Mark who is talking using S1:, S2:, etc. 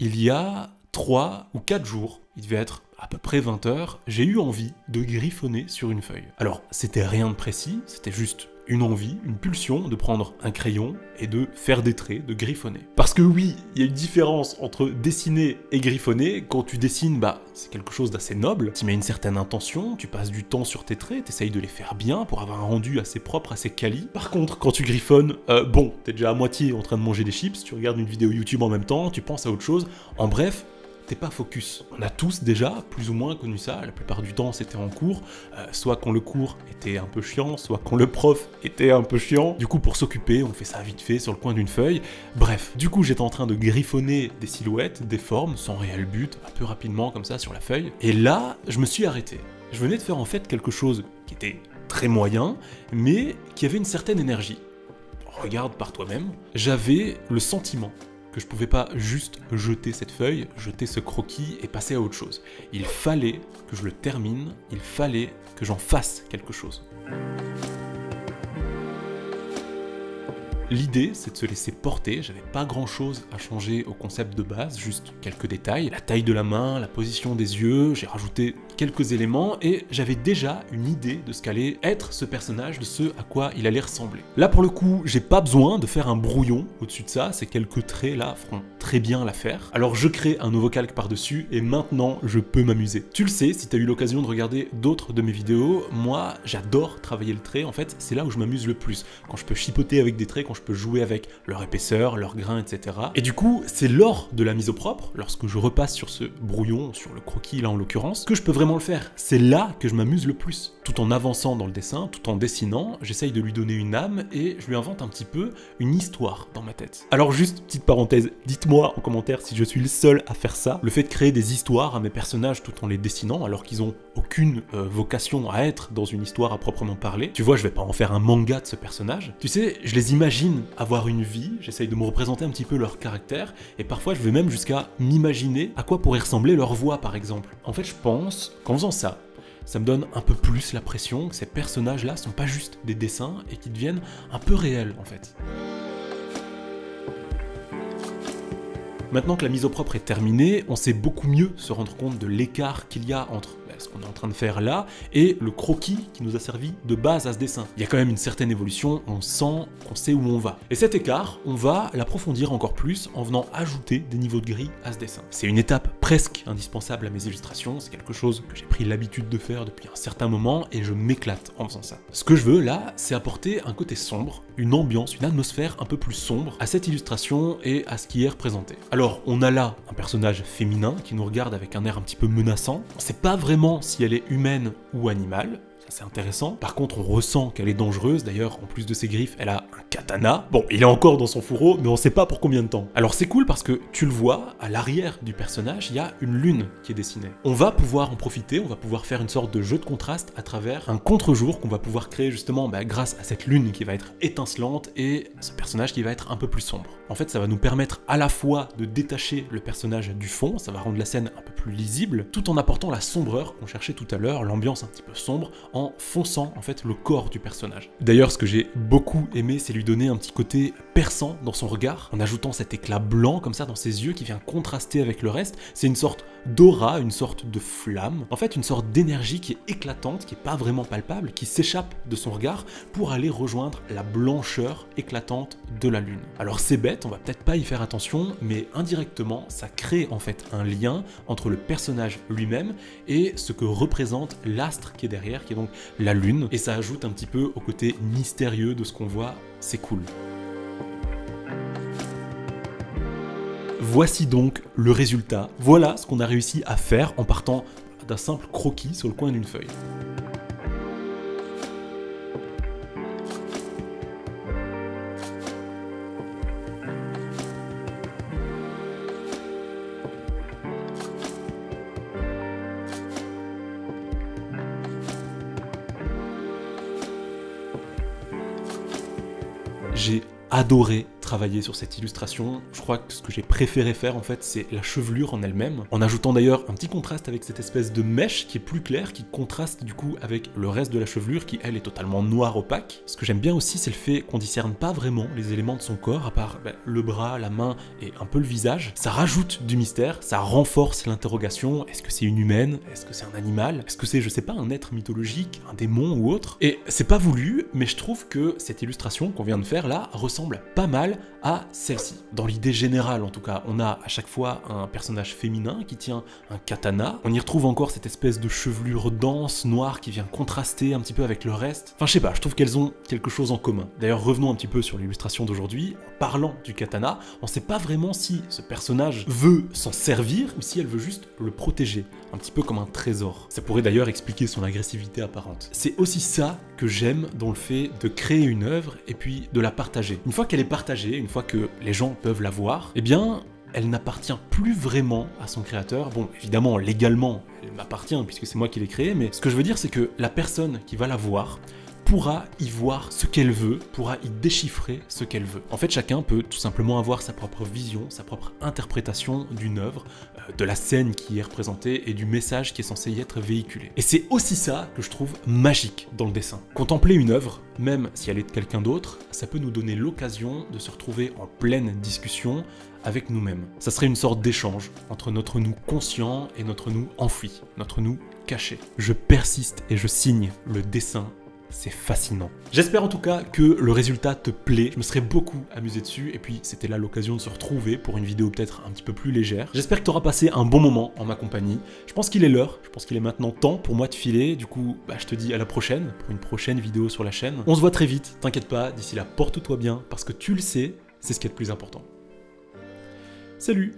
S1: Il y a 3 ou 4 jours, il devait être à peu près 20 heures, j'ai eu envie de griffonner sur une feuille. Alors, c'était rien de précis, c'était juste une envie, une pulsion de prendre un crayon et de faire des traits, de griffonner. Parce que oui, il y a une différence entre dessiner et griffonner. Quand tu dessines, c'est quelque chose d'assez noble, tu mets une certaine intention, tu passes du temps sur tes traits, tu essayes de les faire bien pour avoir un rendu assez propre, assez quali. Par contre, quand tu griffonnes, t'es déjà à moitié en train de manger des chips, tu regardes une vidéo YouTube en même temps, tu penses à autre chose, en bref, t'es pas focus. On a tous déjà plus ou moins connu ça, la plupart du temps c'était en cours, soit quand le cours était un peu chiant, soit quand le prof était un peu chiant. Du coup pour s'occuper, on fait ça vite fait sur le coin d'une feuille. Bref, du coup j'étais en train de griffonner des silhouettes, des formes, sans réel but, un peu rapidement comme ça sur la feuille. Et là, je me suis arrêté. Je venais de faire en fait quelque chose qui était très moyen, mais qui avait une certaine énergie. Regarde par toi-même. J'avais le sentiment que je pouvais pas juste jeter cette feuille, jeter ce croquis et passer à autre chose. Il fallait que je le termine, il fallait que j'en fasse quelque chose. L'idée, c'est de se laisser porter, j'avais pas grand chose à changer au concept de base, juste quelques détails, la taille de la main, la position des yeux, j'ai rajouté quelques éléments et j'avais déjà une idée de ce qu'allait être ce personnage, de ce à quoi il allait ressembler. Là pour le coup, j'ai pas besoin de faire un brouillon au-dessus de ça, ces quelques traits là feront très bien l'affaire. Alors je crée un nouveau calque par-dessus et maintenant je peux m'amuser. Tu le sais, si t'as eu l'occasion de regarder d'autres de mes vidéos, moi j'adore travailler le trait, en fait c'est là où je m'amuse le plus, quand je peux chipoter avec des traits, quand je peux jouer avec leur épaisseur, leur grain, etc. Et du coup, c'est lors de la mise au propre, lorsque je repasse sur ce brouillon, sur le croquis là en l'occurrence, que je peux vraiment le faire. C'est là que je m'amuse le plus. Tout en avançant dans le dessin, tout en dessinant, j'essaye de lui donner une âme et je lui invente un petit peu une histoire dans ma tête. Alors juste, petite parenthèse, dites-moi en commentaire si je suis le seul à faire ça. Le fait de créer des histoires à mes personnages tout en les dessinant, alors qu'ils ont aucune vocation à être dans une histoire à proprement parler. Tu vois, je vais pas en faire un manga de ce personnage. Tu sais, je les imagine avoir une vie, j'essaye de me représenter un petit peu leur caractère, et parfois je vais même jusqu'à m'imaginer à quoi pourrait ressembler leur voix par exemple. En fait, je pense qu'en faisant ça, ça me donne un peu plus la pression que ces personnages-là sont pas juste des dessins et qu'ils deviennent un peu réels en fait. Maintenant que la mise au propre est terminée, on sait beaucoup mieux se rendre compte de l'écart qu'il y a entre ce qu'on est en train de faire là et le croquis qui nous a servi de base à ce dessin. Il y a quand même une certaine évolution, on sent qu'on sait où on va. Et cet écart, on va l'approfondir encore plus en venant ajouter des niveaux de gris à ce dessin. C'est une étape presque indispensable à mes illustrations, c'est quelque chose que j'ai pris l'habitude de faire depuis un certain moment et je m'éclate en faisant ça. Ce que je veux là, c'est apporter un côté sombre, une ambiance, une atmosphère un peu plus sombre à cette illustration et à ce qui est représenté. Alors, on a là un personnage féminin qui nous regarde avec un air un petit peu menaçant. On sait pas vraiment si elle est humaine ou animale. C'est intéressant. Par contre, on ressent qu'elle est dangereuse. D'ailleurs, en plus de ses griffes, elle a un katana. Bon, il est encore dans son fourreau, mais on sait pas pour combien de temps. Alors c'est cool parce que tu le vois, à l'arrière du personnage, il y a une lune qui est dessinée. On va pouvoir en profiter, on va pouvoir faire une sorte de jeu de contraste à travers un contre-jour qu'on va pouvoir créer justement grâce à cette lune qui va être étincelante et ce personnage qui va être un peu plus sombre. En fait, ça va nous permettre à la fois de détacher le personnage du fond, ça va rendre la scène un peu plus lisible, tout en apportant la sombreur qu'on cherchait tout à l'heure, l'ambiance un petit peu sombre, en fonçant en fait le corps du personnage. D'ailleurs, ce que j'ai beaucoup aimé, c'est lui donner un petit côté perçant dans son regard, en ajoutant cet éclat blanc comme ça dans ses yeux qui vient contraster avec le reste. C'est une sorte d'aura, une sorte de flamme, en fait une sorte d'énergie qui est éclatante, qui est pas vraiment palpable, qui s'échappe de son regard pour aller rejoindre la blancheur éclatante de la lune. Alors c'est bête, on va peut-être pas y faire attention, mais indirectement, ça crée en fait un lien entre le personnage lui-même et ce que représente l'astre qui est derrière, qui est donc la lune, et ça ajoute un petit peu au côté mystérieux de ce qu'on voit, c'est cool. Voici donc le résultat. Voilà ce qu'on a réussi à faire en partant d'un simple croquis sur le coin d'une feuille. J'ai adoré travaillé sur cette illustration. Je crois que ce que j'ai préféré faire en fait, c'est la chevelure en elle-même, en ajoutant d'ailleurs un petit contraste avec cette espèce de mèche qui est plus claire, qui contraste du coup avec le reste de la chevelure qui elle est totalement noire opaque. Ce que j'aime bien aussi, c'est le fait qu'on discerne pas vraiment les éléments de son corps, à part le bras, la main et un peu le visage. Ça rajoute du mystère, ça renforce l'interrogation. Est-ce que c'est une humaine? Est-ce que c'est un animal? Est-ce que c'est, je sais pas, un être mythologique, un démon ou autre? Et c'est pas voulu, mais je trouve que cette illustration qu'on vient de faire là ressemble pas mal à celle-ci. Dans l'idée générale en tout cas, on a à chaque fois un personnage féminin qui tient un katana. On y retrouve encore cette espèce de chevelure dense, noire, qui vient contraster un petit peu avec le reste. Enfin je sais pas, je trouve qu'elles ont quelque chose en commun. D'ailleurs revenons un petit peu sur l'illustration d'aujourd'hui. En parlant du katana, on sait pas vraiment si ce personnage veut s'en servir ou si elle veut juste le protéger, un petit peu comme un trésor. Ça pourrait d'ailleurs expliquer son agressivité apparente. C'est aussi ça que j'aime dans le fait de créer une œuvre et puis de la partager. Une fois qu'elle est partagée, une fois que les gens peuvent la voir, eh bien elle n'appartient plus vraiment à son créateur. Bon, évidemment, légalement, elle m'appartient puisque c'est moi qui l'ai créée, mais ce que je veux dire, c'est que la personne qui va la voir pourra y voir ce qu'elle veut, pourra y déchiffrer ce qu'elle veut. En fait, chacun peut tout simplement avoir sa propre vision, sa propre interprétation d'une œuvre, de la scène qui est représentée et du message qui est censé y être véhiculé. Et c'est aussi ça que je trouve magique dans le dessin. Contempler une œuvre, même si elle est de quelqu'un d'autre, ça peut nous donner l'occasion de se retrouver en pleine discussion avec nous-mêmes. Ça serait une sorte d'échange entre notre nous conscient et notre nous enfoui, notre nous caché. Je persiste et je signe, le dessin, c'est fascinant. J'espère en tout cas que le résultat te plaît, je me serais beaucoup amusé dessus et puis c'était là l'occasion de se retrouver pour une vidéo peut-être un petit peu plus légère. J'espère que tu auras passé un bon moment en ma compagnie. Je pense qu'il est l'heure, je pense qu'il est maintenant temps pour moi de filer, du coup je te dis à la prochaine pour une prochaine vidéo sur la chaîne. On se voit très vite, t'inquiète pas, d'ici là porte-toi bien parce que tu le sais, c'est ce qui est le plus important. Salut!